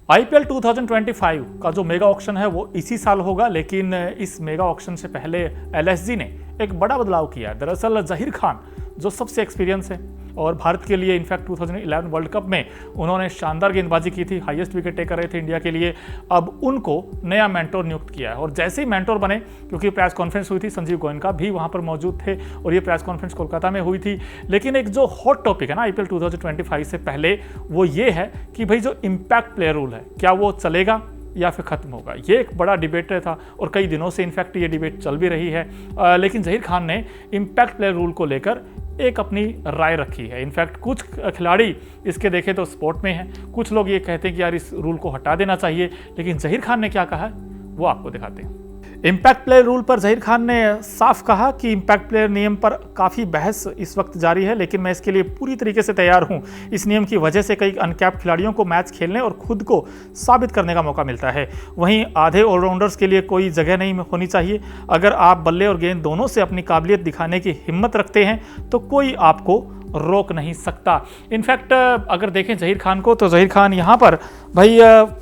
IPL 2025 का जो mega auction है वो इसी साल होगा, लेकिन इस मेगा ऑक्शन से पहले एलएसजी ने एक बड़ा बदलाव किया है। दरअसल जहीर खान जो सबसे एक्सपीरियंस है और भारत के लिए इनफैक्ट 2011 वर्ल्ड कप में उन्होंने शानदार गेंदबाजी की थी, हाईएस्ट विकेट टेकर रहे थे इंडिया के लिए, अब उनको नया मेंटोर नियुक्त किया है। और जैसे ही मेंटोर बने, क्योंकि प्रेस कॉन्फ्रेंस हुई थी, संजीव गोयनका भी वहां पर मौजूद थे और ये प्रेस कॉन्फ्रेंस कोलकाता में हुई थी। लेकिन एक जो हॉट टॉपिक है ना आईपीएल 2025 से पहले, वो ये है कि भाई जो इम्पैक्ट प्लेयर रूल है, क्या वो चलेगा या फिर खत्म होगा। ये एक बड़ा डिबेट था और कई दिनों से इनफैक्ट ये डिबेट चल भी रही है। लेकिन जहीर खान ने इम्पैक्ट प्लेयर रूल को लेकर एक अपनी राय रखी है। इनफैक्ट कुछ खिलाड़ी इसके देखें तो स्पोर्ट में हैं, कुछ लोग ये कहते हैं कि यार इस रूल को हटा देना चाहिए। लेकिन जहीर खान ने क्या कहा वो आपको दिखाते हैं। इम्पैक्ट प्लेयर रूल पर जहीर खान ने साफ कहा कि इम्पैक्ट प्लेयर नियम पर काफ़ी बहस इस वक्त जारी है, लेकिन मैं इसके लिए पूरी तरीके से तैयार हूं। इस नियम की वजह से कई अनकैप्ड खिलाड़ियों को मैच खेलने और खुद को साबित करने का मौका मिलता है। वहीं आधे ऑलराउंडर्स के लिए कोई जगह नहीं होनी चाहिए। अगर आप बल्ले और गेंद दोनों से अपनी काबिलियत दिखाने की हिम्मत रखते हैं तो कोई आपको रोक नहीं सकता। इनफैक्ट अगर देखें जहीर खान को, तो जहीर खान यहाँ पर भाई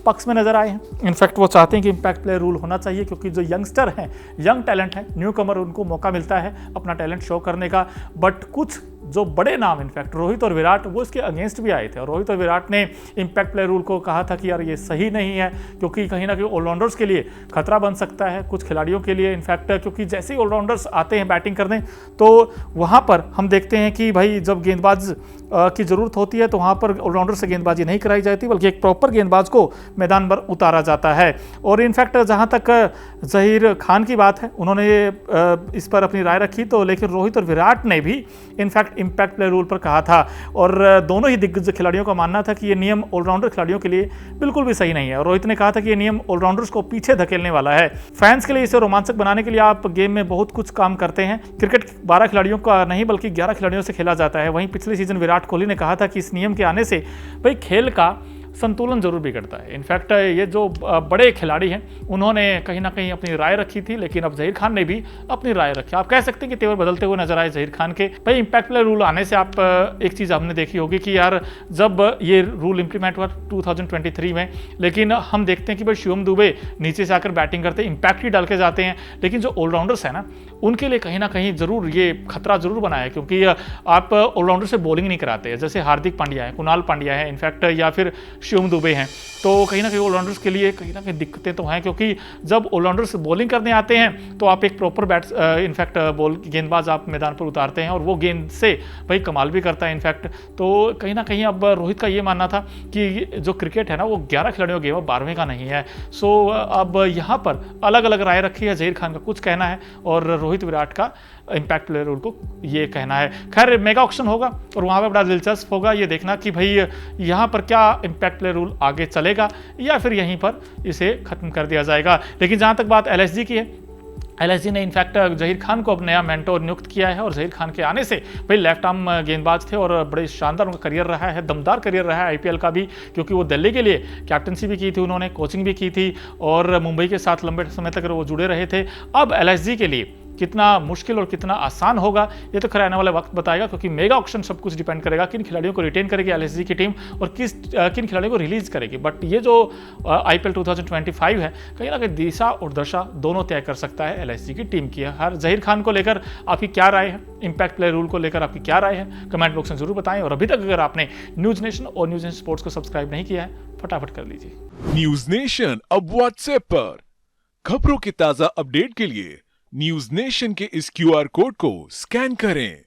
पक्ष में नजर आए हैं। इनफैक्ट वो चाहते हैं कि इम्पैक्ट प्लेयर रूल होना चाहिए, क्योंकि जो यंगस्टर हैं, यंग टैलेंट है, न्यू कमर, उनको मौका मिलता है अपना टैलेंट शो करने का। बट कुछ जो बड़े नाम, इनफैक्ट रोहित और विराट, वो इसके अगेंस्ट भी आए थे और रोहित और विराट ने इम्पैक्ट प्लेयर रूल को कहा था कि यार ये सही नहीं है, क्योंकि कहीं ना कहीं ऑलराउंडर्स के लिए खतरा बन सकता है, कुछ खिलाड़ियों के लिए। इनफैक्ट क्योंकि जैसे ही ऑलराउंडर्स आते हैं बैटिंग करने, तो वहाँ पर हम देखते हैं कि भाई जब गेंदबाज की ज़रूरत होती है तो वहाँ पर ऑलराउंडर से गेंदबाजी नहीं कराई जाती, बल्कि एक प्रॉपर गेंदबाज को मैदान पर उतारा जाता है। और इनफैक्ट जहाँ तक जहीर खान की बात है, उन्होंने इस पर अपनी राय रखी, तो लेकिन रोहित और विराट ने भी इनफैक्ट इम्पैक्ट प्लेयर रूल पर कहा था। और दोनों ही दिग्गज खिलाड़ियों का मानना था कि ये नियम ऑलराउंडर खिलाड़ियों के लिए बिल्कुल भी सही नहीं है। और रोहित ने कहा था कि ये नियम ऑलराउंडर्स को पीछे धकेलने वाला है। फैंस के लिए इसे रोमांचक बनाने के लिए आप गेम में बहुत कुछ काम करते हैं। क्रिकेट 12 खिलाड़ियों का नहीं बल्कि 11 खिलाड़ियों से खेला जाता है। वहीं पिछले सीजन विराट कोहली ने कहा था कि इस नियम के आने से भाई खेल का संतुलन जरूर बिगड़ता है। इनफैक्ट ये जो बड़े खिलाड़ी हैं, उन्होंने कहीं ना कहीं अपनी राय रखी थी, लेकिन अब जहीर खान ने भी अपनी राय रखी। आप कह सकते हैं कि तेवर बदलते हुए नजर आए जहीर खान के। भाई इम्पैक्ट प्लेयर रूल आने से आप एक चीज़ हमने देखी होगी कि यार जब ये रूल इंप्लीमेंट हुआ 2023 में, लेकिन हम देखते हैं कि भाई शिवम दुबे नीचे से आकर बैटिंग करते हैं, इम्पैक्ट ही डाल के जाते हैं। लेकिन जो ऑलराउंडर्स है ना, उनके लिए कहीं ना कहीं जरूर ये खतरा जरूर बना है, क्योंकि आप ऑलराउंडर से बॉलिंग नहीं कराते हैं। जैसे हार्दिक पांड्या है, कुणाल पांड्या है, इनफैक्ट या फिर शिवम दुबे हैं, तो कहीं ना कहीं ऑलराउंडर्स के लिए कहीं ना कहीं दिक्कतें तो हैं, क्योंकि जब ऑलराउंडर्स बॉलिंग करने आते हैं तो आप एक प्रॉपर इनफैक्ट गेंदबाज आप मैदान पर उतारते हैं और वो गेंद से भाई कमाल भी करता है। इनफैक्ट तो कहीं ना कहीं अब रोहित का ये मानना था कि जो क्रिकेट है ना, वो 11 खिलाड़ियों का गेम है, 12वें का नहीं है। सो अब यहाँ पर अलग अलग राय रखी है। जहीर खान का कुछ कहना है और रोहित विराट का इम्पैक्ट प्लेयर रूल को ये कहना है। खैर मेगा ऑक्शन होगा और वहाँ पर बड़ा दिलचस्प होगा ये देखना कि भाई यहाँ पर क्या इम्पैक्ट प्लेयर रूल आगे चलेगा या फिर यहीं पर इसे खत्म कर दिया जाएगा। लेकिन जहाँ तक बात एलएसजी की है, एलएसजी ने इनफैक्ट जहीर खान को अब नया मेंटोर नियुक्त किया है। और जहीर खान के आने से भाई लेफ्ट आर्म गेंदबाज थे और बड़े शानदार उनका करियर रहा है, दमदार करियर रहा है आईपीएल का भी, क्योंकि वो दिल्ली के लिए कैप्टनसी भी की थी, उन्होंने कोचिंग भी की थी और मुंबई के साथ लंबे समय तक वो जुड़े रहे थे। अब एलएसजी के लिए कितना मुश्किल और कितना आसान होगा ये तो खैर आने वाला वक्त बताएगा, क्योंकि मेगा ऑक्शन सब कुछ डिपेंड करेगा किन खिलाड़ियों को रिटेन करेगी एलएसजी की टीम और किन खिलाड़ियों को रिलीज करेगी। बट ये जो आईपीएल 2025 है, कहीं ना कहीं दिशा और दशा दोनों तय कर सकता है एलएसजी की टीम की। हर जहीर खान को लेकर आपकी क्या राय है, इम्पैक्ट प्लेयर रूल को लेकर आपकी क्या राय है, कमेंट बॉक्स में जरूर बताएं। और अभी तक अगर आपने न्यूज नेशन और न्यूज नेशन स्पोर्ट्स को सब्सक्राइब नहीं किया है, फटाफट कर लीजिए। न्यूज नेशन अब व्हाट्सएप पर खबरों के ताजा अपडेट के लिए न्यूज नेशन के इस क्यूआर कोड को स्कैन करें।